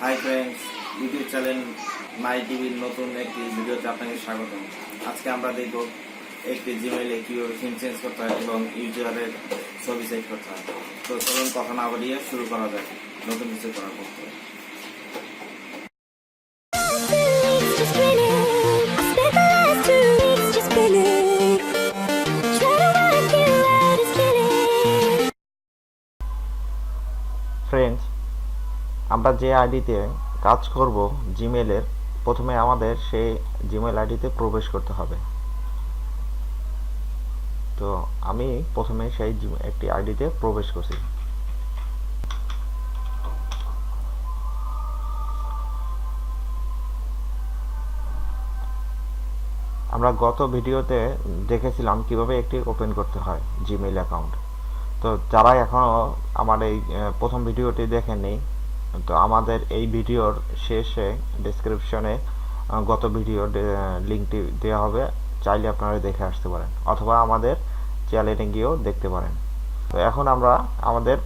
Hi friends, YouTube channel my টিভির নতুন একটি ভিডিওতে আপনাকে স্বাগত। আজকে আমরা দেখব একটি জিমেইলে কীভাবে থিম চেঞ্জ করতে হয় এবং ইউজারের ছবি সেট করতে হয়। তো চলুন কথা না বলিয়ে শুরু করা যায় নতুন কিছু করার করতে। ফ্রেন্ডস, আমরা যে আইডিতে কাজ করব জিমেলের, প্রথমে আমাদের সেই জিমেল আইডিতে প্রবেশ করতে হবে। তো আমি প্রথমে সেই একটি আইডিতে প্রবেশ করছি। আমরা গত ভিডিওতে দেখেছিলাম কিভাবে একটি ওপেন করতে হয় জিমেল অ্যাকাউন্ট। তো যারা এখনও আমার এই প্রথম ভিডিওটি দেখেননি, তো আমাদের এই ভিডিওর শেষে ডেসক্রিপশনে গত ভিডিওর লিঙ্কটি দেওয়া হবে, চাইলে আপনারা দেখে আসতে পারেন অথবা আমাদের চ্যানেলে গিয়েও দেখতে পারেন। তো এখন আমরা আমাদের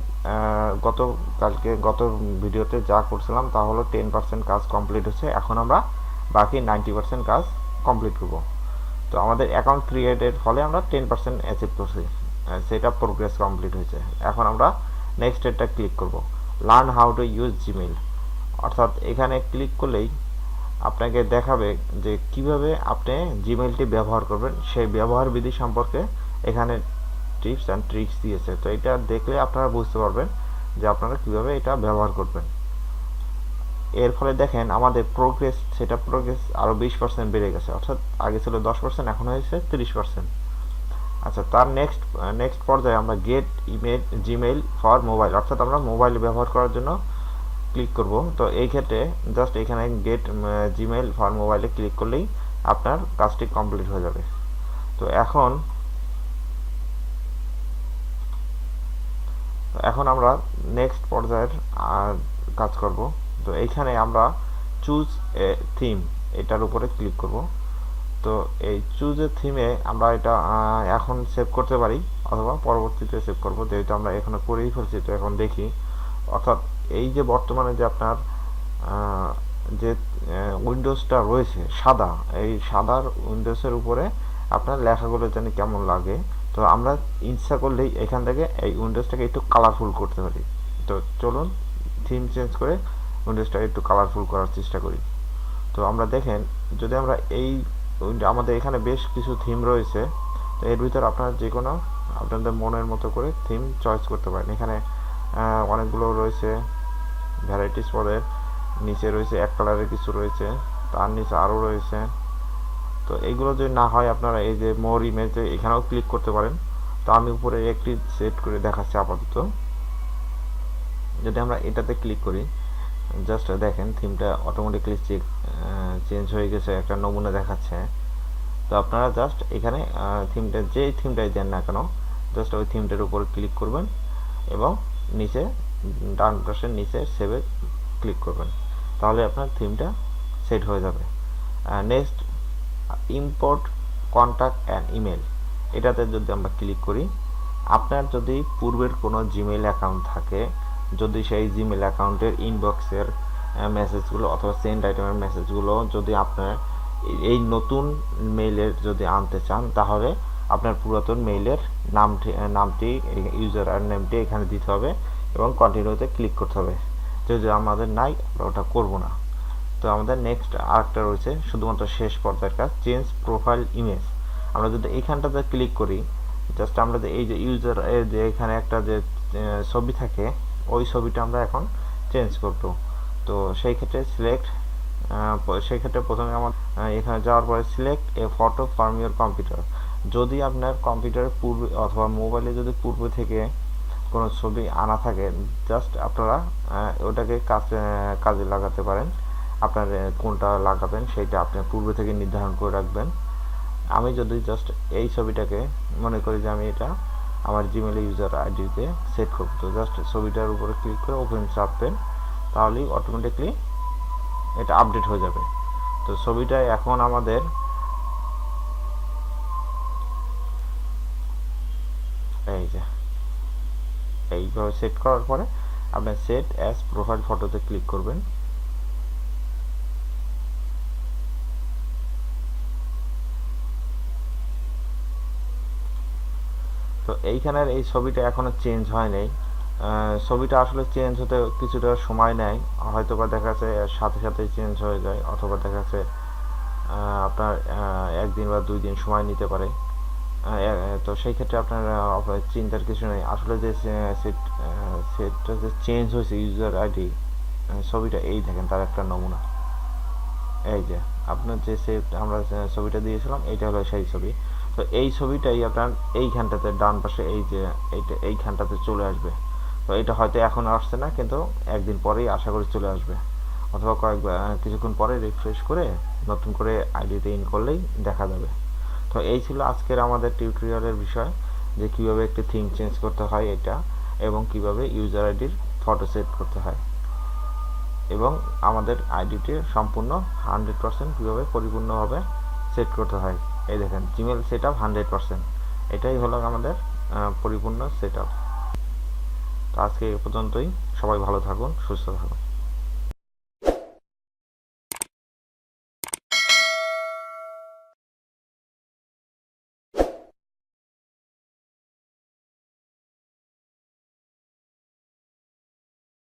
গত ভিডিওতে যা করছিলাম তা হলো 10% কাজ কমপ্লিট হচ্ছে। এখন আমরা বাকি 90% কাজ কমপ্লিট করব। তো আমাদের অ্যাকাউন্ট ক্রিয়েটের ফলে আমরা 10% অ্যাচিভ করছি, সেটা প্রোগ্রেস কমপ্লিট হয়েছে। এখন আমরা নেক্সট এটা ক্লিক করব, learn how to use Gmail. অর্থাৎ এখানে ক্লিক করলেই আপনাকে দেখাবে যে কিভাবে আপনি জিমেইলটি ব্যবহার করবেন, সেই ব্যবহার বিধি সম্পর্কে এখানে টিপস অ্যান্ড ট্রিক্স দিয়েছে। তো এটা দেখলে আপনারা বুঝতে পারবেন যে আপনারা কিভাবে এটা ব্যবহার করবেন। এর ফলে দেখেন আমাদের প্রোগ্রেস আরও 20% বেড়ে গেছে। অর্থাৎ আগে ছিল 10%, এখন হয়েছে 30%। আচ্ছা, তার নেক্সট পর্যায়ে আমরা গেট জিমেইল ফর মোবাইল, অর্থাৎ আমরা মোবাইল ব্যবহার করার জন্য ক্লিক করব। তো এই ক্ষেত্রে জাস্ট এখানে গেট জিমেইল ফর মোবাইলে ক্লিক করলেই আপনার কাজটি কমপ্লিট হয়ে যাবে। তো এখন আমরা নেক্সট পর্যায়ের কাজ করব। তো এইখানে আমরা চুজ এ থিম, এটার উপরে ক্লিক করব। তো এই চুজ এ থিমে আমরা এটা এখন সেভ করতে পারি অথবা পরবর্তীতে সেভ করব, যেহেতু আমরা এখনো করেই ফেলছি। তো এখন দেখি, অর্থাৎ এই যে বর্তমানে যে আপনার যে উইন্ডোজটা রয়েছে সাদা, এই সাদার উইন্ডোজের উপরে আপনার লেখাগুলো জানি কেমন লাগে। তো আমরা ইচ্ছা করলেই এখান থেকে এই উইন্ডোজটাকে একটু কালারফুল করতে পারি। তো চলুন থিম চেঞ্জ করে উইন্ডোজটাকে একটু কালারফুল করার চেষ্টা করি। তো আমরা দেখেন, যদি আমরা আমাদের এখানে বেশ কিছু থিম রয়েছে। তো এর ভিতর আপনারা যে কোনো আপনাদের মনের মতো করে থিম চয়েস করতে পারেন। এখানে অনেকগুলো রয়েছে ভ্যারাইটিস পদের, নিচে রয়েছে এক কালারের কিছু রয়েছে, তার নিচে আরও রয়েছে। তো এইগুলো যদি না হয় আপনারা এই যে মোর ইমেজে এখানেও ক্লিক করতে পারেন। তো আমি উপরে একটি সেট করে দেখাচ্ছি আপাতত। যদি আমরা এটাতে ক্লিক করি, জাস্ট দেখেন থিমটা অটোমেটিকলি চেঞ্জ হয়ে গেছে, একটা নমুনা দেখাচ্ছে। তো আপনারা জাস্ট এখানে যে থিমটাই দেন না কেন, জাস্ট ওই থিমটার উপর ক্লিক করবেন এবং নিচে ডান পাশের নিচে সেভে ক্লিক করবেন, তাহলে আপনার থিমটা সেট হয়ে যাবে। Next, import contact and email, এটাতে যদি আমরা ক্লিক করি, আপনার যদি পূর্বের কোনো জিমেইল অ্যাকাউন্ট থাকে, যদি সেই জিমেইল অ্যাকাউন্টের ইনবক্সের মেসেজগুলো অথবা সেন্ড আইটেমের মেসেজগুলো যদি আপনার এই নতুন মেইলের যদি আনতে চান, তাহলে আপনার পুরাতন মেইলের নামটি ইউজার নেমটি এখানে দিতে হবে এবং কন্টিনিউতে ক্লিক করতে হবে। যদি আমাদের নাই, আমরা ওটা করবো না। তো আমাদের নেক্সট আরেকটা রয়েছে শুধুমাত্র শেষ পর্যায়ের কাজ, চেঞ্জ প্রোফাইল ইমেজ। আমরা যদি এইখানটাতে ক্লিক করি, জাস্ট আমরা এই যে ইউজার যে এখানে একটা যে ছবি থাকে, ওই ছবিটা আমরা এখন চেঞ্জ করব। তো সেই ক্ষেত্রে প্রথমে আমার এখানে যাওয়ার পরে select A photo from your computer. যদি আপনার কম্পিউটারের পূর্বে অথবা মোবাইলে যদি পূর্বে থেকে কোনো ছবি আনা থাকে, জাস্ট আপনারা ওটাকে কাজে লাগাতে পারেন। আপনার কোনটা লাগাবেন সেইটা আপনি পূর্বে থেকে নির্ধারণ করে রাখবেন। আমি যদি জাস্ট এই ছবিটাকে মনে করি যে আমি এটা আমার জিমেইল ইউজার আইডিতে সেট করব, তো জাস্ট ছবিটার উপরে ক্লিক করে ওপেন চাপবেন, তাহলেই অটোমেটিকলি এটা আপডেট হয়ে যাবে। তো ছবিটা এখন আমাদের এই যে এইভাবে সেট করার পরে আপনি সেট অ্যাজ প্রোফাইল ফটোতে ক্লিক করবেন। এইখানের এই ছবিটা এখনো চেঞ্জ হয় নাই। ছবিটা আসলে চেঞ্জ হতে কিছুটা সময় নেয়, হয়তো বা দেখা যাচ্ছে সাথে সাথেই চেঞ্জ হয়ে যায়, অথবা দেখা যাচ্ছে আপনার 1 দিন বা 2 দিন সময় নিতে পারে। তো সেই ক্ষেত্রে আপনার চিন্তার কিছু নেই। আসলে যে সেটটা যে চেঞ্জ হয়েছে ইউজার আইডি ছবিটা, এই দেখেন তার একটা নমুনা। এই যে আপনার যে সেট আমরা ছবিটা দিয়েছিলাম, এইটা হলো সেই ছবি। তো এই ছবিটাই আপনার এইখানটাতে ডান পাশে এই যে এইখানটাতে চলে আসবে। তো এটা হয়তো এখন আসছে না, কিন্তু 1 দিন পরেই আশা করি চলে আসবে, অথবা কিছুক্ষণ পরে রিফ্রেশ করে নতুন করে আইডিতে ইন করলেই দেখা যাবে। তো এই ছিল আজকের আমাদের টিউটোরিয়ালের বিষয়, যে কিভাবে একটি থিম চেঞ্জ করতে হয় এটা, এবং কিভাবে ইউজার আইডির ফটো সেট করতে হয়, এবং আমাদের আইডিটি সম্পূর্ণ 100% কীভাবে পরিপূর্ণভাবে সেট করতে হয়। এই দেখেন জিমেল সেট আপ 100%, এটাই হলো আমাদের পরিপূর্ণ সেট আপ। তো আজকে এ পর্যন্তই। সবাই ভালো থাকুন, সুস্থ থাকুন।